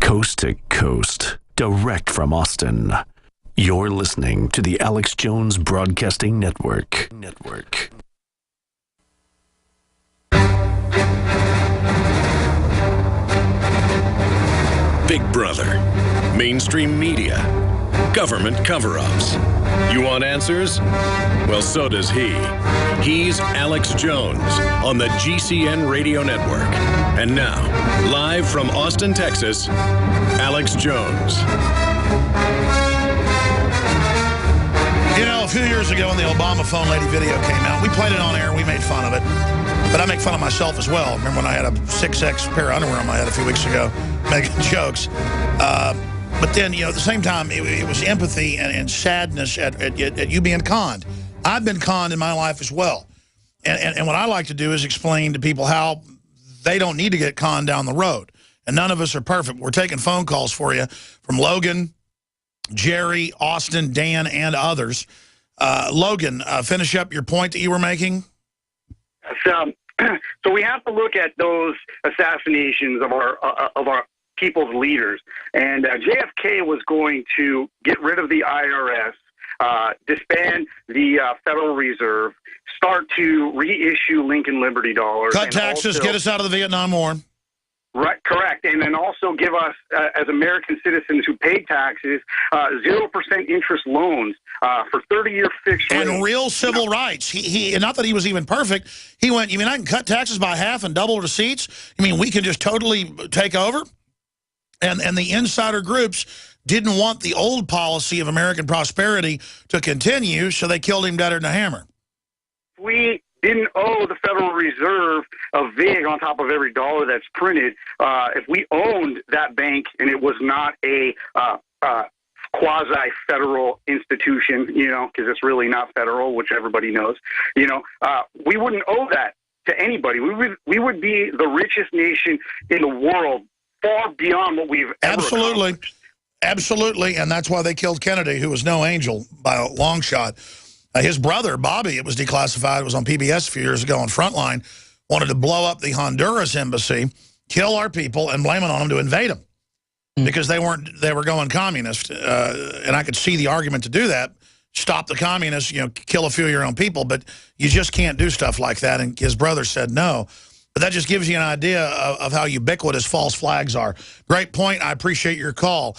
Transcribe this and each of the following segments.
Coast to coast, direct from Austin. You're listening to the Alex Jones Broadcasting Network. Big Brother, mainstream media, government cover-ups. You want answers? Well, so does he. He's Alex Jones on the GCN Radio Network. And now, live from Austin, Texas, Alex Jones. You know, a few years ago when the Obama phone lady video came out, we played it on air and we made fun of it. But I make fun of myself as well. Remember when I had a 6X pair of underwear on my head a few weeks ago, making jokes. But then, you know, at the same time, it was empathy and sadness at you being conned. I've been conned in my life as well. And what I like to do is explain to people how they don't need to get conned down the road. And none of us are perfect. We're taking phone calls for you from Logan, Jerry, Austin, Dan, and others. Logan, finish up your point that you were making. So we have to look at those assassinations of our people's leaders. And JFK was going to get rid of the IRS, disband the Federal Reserve, start to reissue Lincoln Liberty dollars. Cut taxes, get us out of the Vietnam War. Right, correct. And then also give us, as American citizens who pay taxes, 0% interest loans for 30-year fixed rates. And real civil rights. He not that he was even perfect. He went, you mean I can cut taxes by half and double receipts? You mean we can just totally take over? And the insider groups didn't want the old policy of American prosperity to continue, so they killed him deader than a hammer. We didn't owe the Federal Reserve a VIG on top of every dollar that's printed. If we owned that bank and it was not a quasi-federal institution, you know, because it's really not federal, which everybody knows, you know, we wouldn't owe that to anybody. We would be the richest nation in the world, far beyond what we've ever accomplished. Absolutely, and that's why they killed Kennedy, who was no angel by a long shot. His brother, Bobby, it was declassified, it was on PBS a few years ago on Frontline, wanted to blow up the Honduras embassy, kill our people, and blame it on them to invade them. Because they were going communist. And I could see the argument to do that. Stop the communists, you know, kill a few of your own people, but you just can't do stuff like that. And his brother said no. But that just gives you an idea of how ubiquitous false flags are. Great point. I appreciate your call.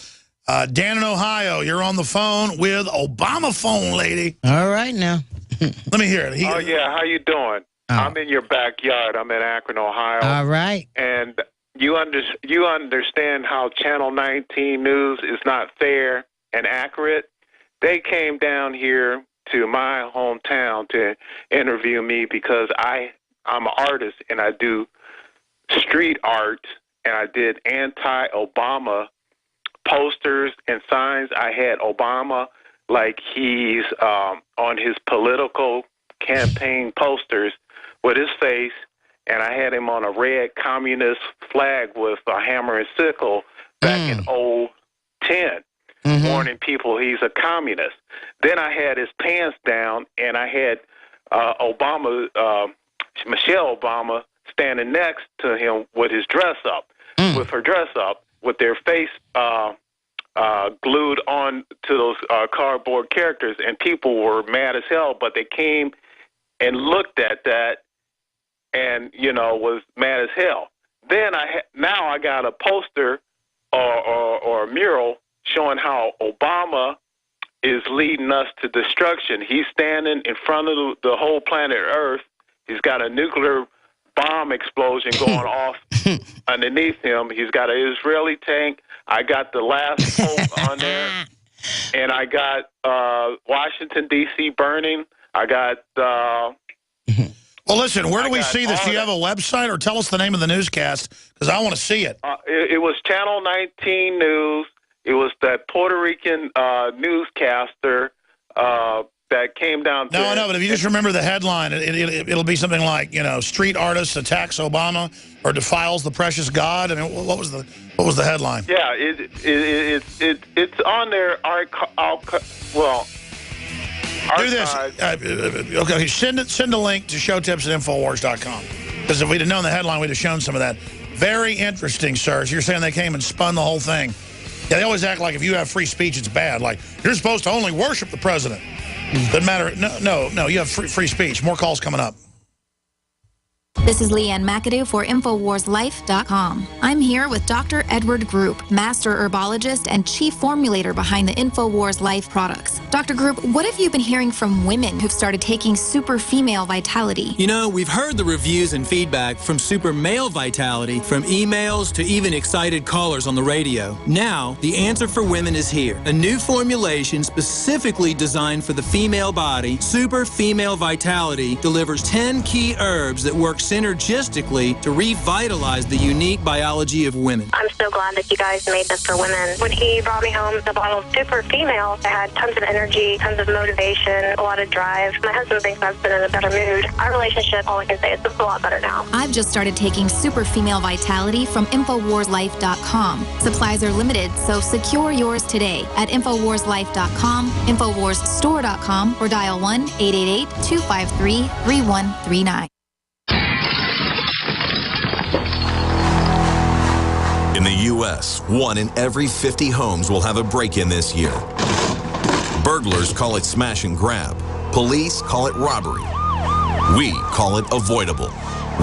Dan in Ohio, you're on the phone with Obama phone lady. All right now. Let me hear it. Oh, yeah. How you doing? Oh. I'm in your backyard. I'm in Akron, Ohio. All right. And you understand how Channel 19 News is not fair and accurate? They came down here to my hometown to interview me because I'm an artist and I do street art, and I did anti-Obama posters and signs. I had Obama like he's on his political campaign posters with his face, and I had him on a red communist flag with a hammer and sickle back in 2010, warning people he's a communist. Then I had his pants down, and I had Michelle Obama standing next to him with his dress up, with her dress up, with their face glued on to those cardboard characters, and people were mad as hell, but they came and looked at that and, you know, was mad as hell. Then now I got a poster or a mural showing how Obama is leading us to destruction. He's standing in front of the whole planet Earth. He's got a nuclear bomb explosion going off underneath him. He's got an Israeli tank. I got the last Pope on there. And I got Washington, D.C. burning. I got... well, listen, where do we see this? Do you have a website, or tell us the name of the newscast? Because I want to see it. It was Channel 19 News. It was that Puerto Rican newscaster that came down to... No, but if you just remember the headline, it'll be something like, you know, street artist attacks Obama or defiles the precious God. I mean, what was the headline? Yeah, it's on there. Do this. Okay, send a link to showtips@infowars.com. Because if we'd have known the headline, we'd have shown some of that. Very interesting, sir. So you're saying they came and spun the whole thing. Yeah, they always act like if you have free speech, it's bad. Like, you're supposed to only worship the president. Doesn't matter. No, you have free speech. More calls coming up. This is Leanne McAdoo for InfoWarsLife.com. I'm here with Dr. Edward Group, master herbologist and chief formulator behind the InfoWars Life products. Dr. Group, what have you been hearing from women who've started taking Super Female Vitality? You know, we've heard the reviews and feedback from Super Male Vitality, from emails to even excited callers on the radio. Now, the answer for women is here. A new formulation specifically designed for the female body, Super Female Vitality, delivers 10 key herbs that work synergistically to revitalize the unique biology of women. I'm so glad that you guys made this for women. When he brought me home the bottle of Super Female, I had tons of energy, tons of motivation, a lot of drive. My husband thinks I've been in a better mood. Our relationship, all I can say is it's a lot better now. I've just started taking Super Female Vitality from InfoWarsLife.com. Supplies are limited, so secure yours today at InfoWarsLife.com, InfoWarsStore.com, or dial 1-888-253-3139. In the U.S., 1 in every 50 homes will have a break-in this year. Burglars call it smash and grab. Police call it robbery. We call it avoidable.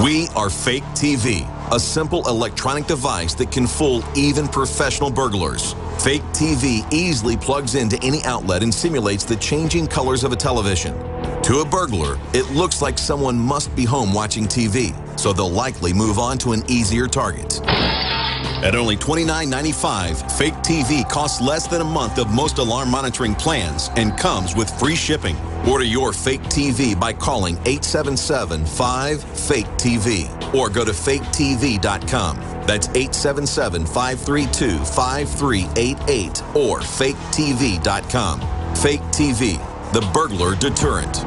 We are Fake TV, a simple electronic device that can fool even professional burglars. Fake TV easily plugs into any outlet and simulates the changing colors of a television. To a burglar, it looks like someone must be home watching TV, so they'll likely move on to an easier target. At only $29.95, Fake TV costs less than a month of most alarm monitoring plans and comes with free shipping. Order your Fake TV by calling 877-5-FAKE-TV or go to faketv.com. That's 877-532-5388 or faketv.com. Fake TV, the burglar deterrent.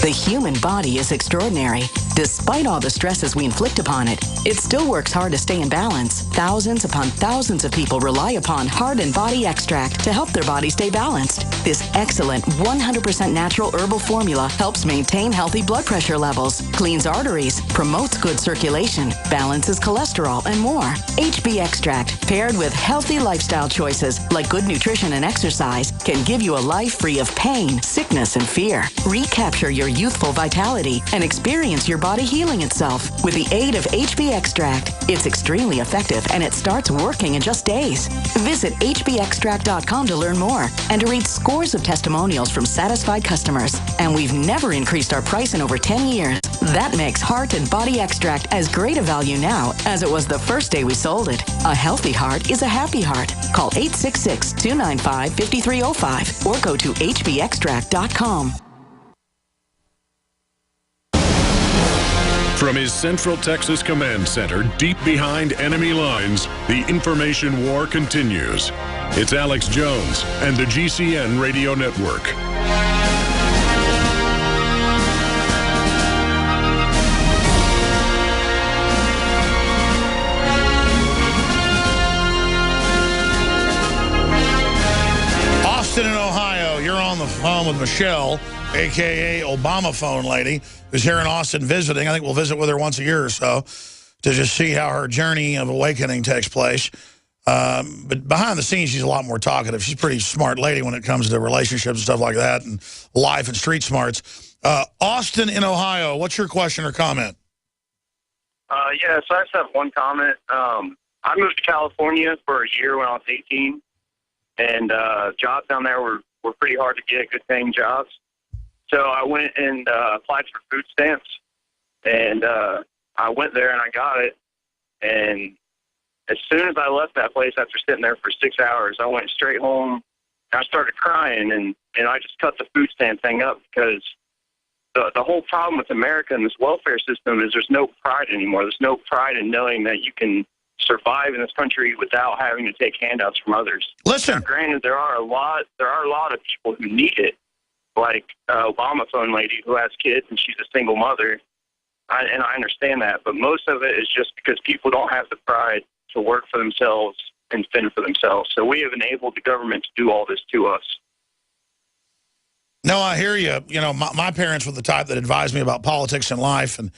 The human body is extraordinary. Despite all the stresses we inflict upon it, it still works hard to stay in balance. Thousands upon thousands of people rely upon Heart and Body Extract to help their body stay balanced. This excellent 100% natural herbal formula helps maintain healthy blood pressure levels, cleans arteries, promotes good circulation, balances cholesterol, and more. HB Extract, paired with healthy lifestyle choices like good nutrition and exercise, can give you a life free of pain, sickness, and fear. Recapture your youthful vitality and experience your body healing itself with the aid of HB Extract. It's extremely effective and it starts working in just days. Visit hbextract.com to learn more and to read scores of testimonials from satisfied customers. And we've never increased our price in over 10 years. That makes Heart and Body Extract as great a value now as it was the first day we sold it. A healthy heart is a happy heart. Call 866-295-5305 or go to hbextract.com. From his Central Texas Command Center, deep behind enemy lines, the information war continues. It's Alex Jones and the GCN Radio Network. Austin in Ohio, you're on the phone with Michelle, a.k.a. Obama phone lady, who's here in Austin visiting. I think we'll visit with her once a year or so to just see how her journey of awakening takes place. But behind the scenes, she's a lot more talkative. She's a pretty smart lady when it comes to relationships and stuff like that and life and street smarts. Austin in Ohio, what's your question or comment? Yeah, so I just have one comment. I moved to California for a year when I was 18, and jobs down there were pretty hard to get, good-paying jobs. So I went and applied for food stamps, and I went there and I got it. And as soon as I left that place after sitting there for 6 hours, I went straight home and I started crying, and I just cut the food stamp thing up because the whole problem with America and this welfare system is there's no pride anymore. There's no pride in knowing that you can survive in this country without having to take handouts from others. Listen, now, granted, there are a lot of people who need it, like Obama phone lady who has kids and she's a single mother, and I understand that. But most of it is just because people don't have the pride to work for themselves and fend for themselves. So we have enabled the government to do all this to us. No, I hear you. You know, my parents were the type that advised me about politics and life, and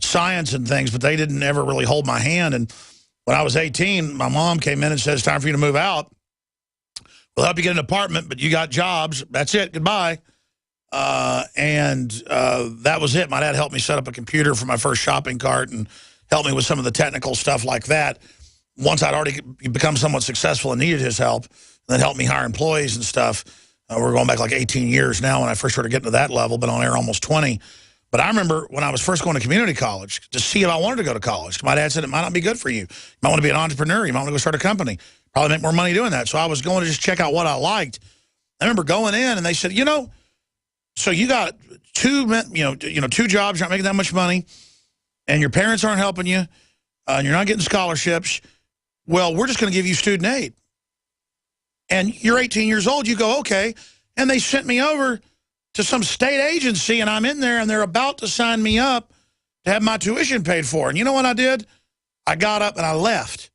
science and things, but they didn't ever really hold my hand. And when I was 18, my mom came in and said, it's time for you to move out. We'll help you get an apartment, but you got jobs. That's it. Goodbye. That was it. My dad helped me set up a computer for my first shopping cart and helped me with some of the technical stuff like that. Once I'd already become somewhat successful and needed his help, and then helped me hire employees and stuff. We're going back like 18 years now when I first started getting to that level, been on air almost 20. But I remember when I was first going to community college to see if I wanted to go to college. My dad said it might not be good for you. You might want to be an entrepreneur. You might want to go start a company. Probably make more money doing that. So I was going to just check out what I liked. I remember going in and they said, so you got two jobs, you're not making that much money, and your parents aren't helping you, and you're not getting scholarships. Well, we're just going to give you student aid. And you're 18 years old. You go, okay. And they sent me over to some state agency, and I'm in there, and they're about to sign me up to have my tuition paid for. And you know what I did? I got up and I left.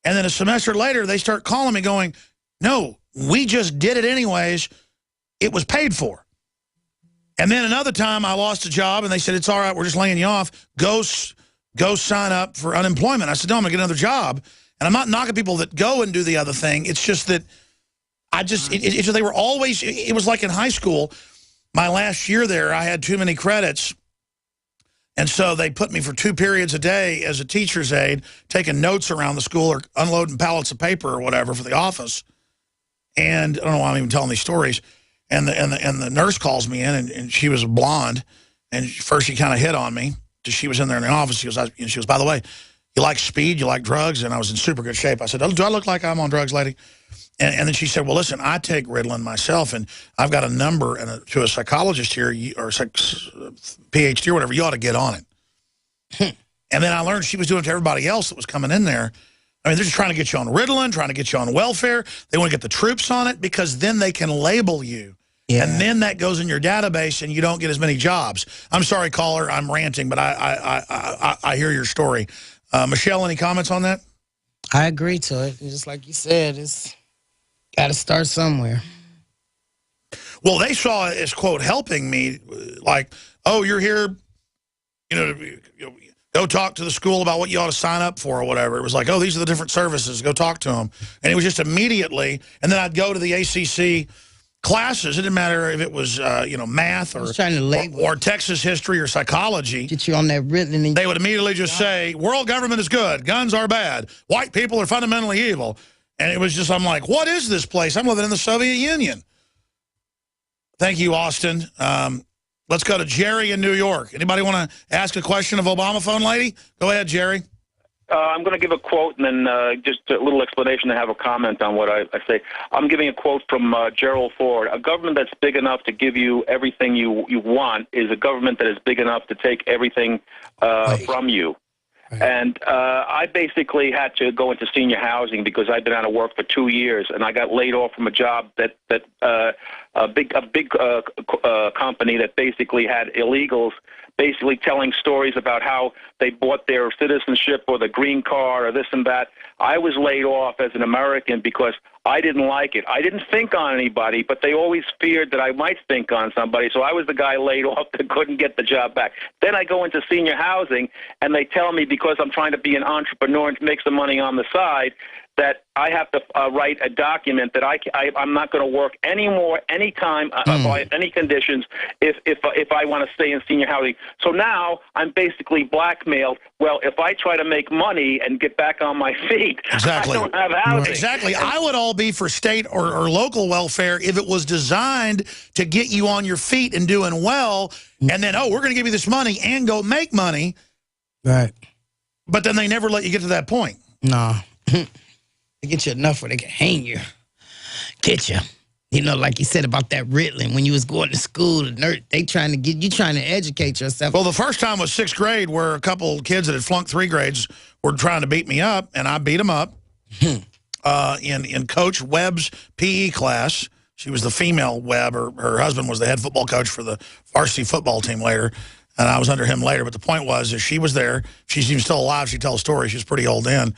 And then a semester later, they start calling me going, no, we just did it anyways. It was paid for. And then another time I lost a job, and they said, it's all right, we're just laying you off. Go sign up for unemployment. I said, no, I'm going to get another job. And I'm not knocking people that go and do the other thing. It's just that they were always, it was like in high school, my last year there, I had too many credits. And so they put me for 2 periods a day as a teacher's aide, taking notes around the school or unloading pallets of paper or whatever for the office. And I don't know why I'm even telling these stories. And the nurse calls me in, and she was a blonde. And first she kind of hit on me. She was in there in the office. She goes, by the way, you like speed, you like drugs? And I was in super good shape. I said, do I look like I'm on drugs, lady? And then she said, well, listen, I take Ritalin myself, and I've got a number to a psychologist here, or PhD or whatever. You ought to get on it. And then I learned she was doing it to everybody else that was coming in there. I mean, they're just trying to get you on Ritalin, trying to get you on welfare. They want to get the troops on it because then they can label you. Yeah. And then that goes in your database, and you don't get as many jobs. I'm sorry, caller, I'm ranting, but I hear your story. Michelle, any comments on that? I agree to it. Just like you said, it's got to start somewhere. Well, they saw it as, quote, helping me, like, oh, you're here, go talk to the school about what you ought to sign up for or whatever. It was like, oh, these are the different services. Go talk to them. And it was just immediately, and then I'd go to the ACC classes. It didn't matter if it was, math or Texas history or psychology. Get you on that Ritalin. They would immediately just say, world government is good. Guns are bad. White people are fundamentally evil. And it was just, I'm like, what is this place? I'm living in the Soviet Union. Thank you, Austin. Let's go to Jerry in New York. Anybody want to ask a question of Obama phone lady? Go ahead, Jerry. I'm going to give a quote and then just a little explanation and have a comment on what I say. I'm giving a quote from Gerald Ford. A government that's big enough to give you everything you want is a government that is big enough to take everything from you. Right. And I basically had to go into senior housing because I'd been out of work for 2 years, and I got laid off from a job that a big company that basically had illegals basically telling stories about how they bought their citizenship or the green card or this and that. I was laid off as an American because I didn't like it. I didn't think on anybody, but they always feared that I might think on somebody, so I was the guy laid off that couldn't get the job back. Then I go into senior housing, and they tell me because I'm trying to be an entrepreneur and make some money on the side, that I have to write a document that I'm not going to work anymore, anytime, by any conditions, if I want to stay in senior housing. So now I'm basically blackmailed. Well, if I try to make money and get back on my feet, exactly. I don't have housing. Exactly. I would all be for state or local welfare if it was designed to get you on your feet and doing well, and then, oh, we're going to give you this money and go make money. Right. But then they never let you get to that point. No. They get you enough where they can hang you. Get you. You know, like you said about that Ritalin, when you was going to school, they trying to get you trying to educate yourself. Well, the first time was 6th grade, where a couple kids that had flunked 3 grades were trying to beat me up, and I beat them up in Coach Webb's PE class. She was the female Webb, or her husband was the head football coach for the varsity football team later, and I was under him later. But the point was, if she was there, she's even still alive, she'd tell a story. She was pretty old then.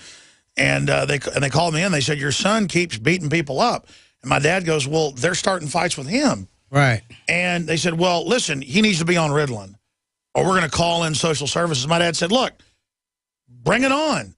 And they called me in. They said, your son keeps beating people up. And my dad goes, well, they're starting fights with him. Right. And they said, well, listen, he needs to be on Ritalin. or we're going to call in social services. My dad said, look, bring it on.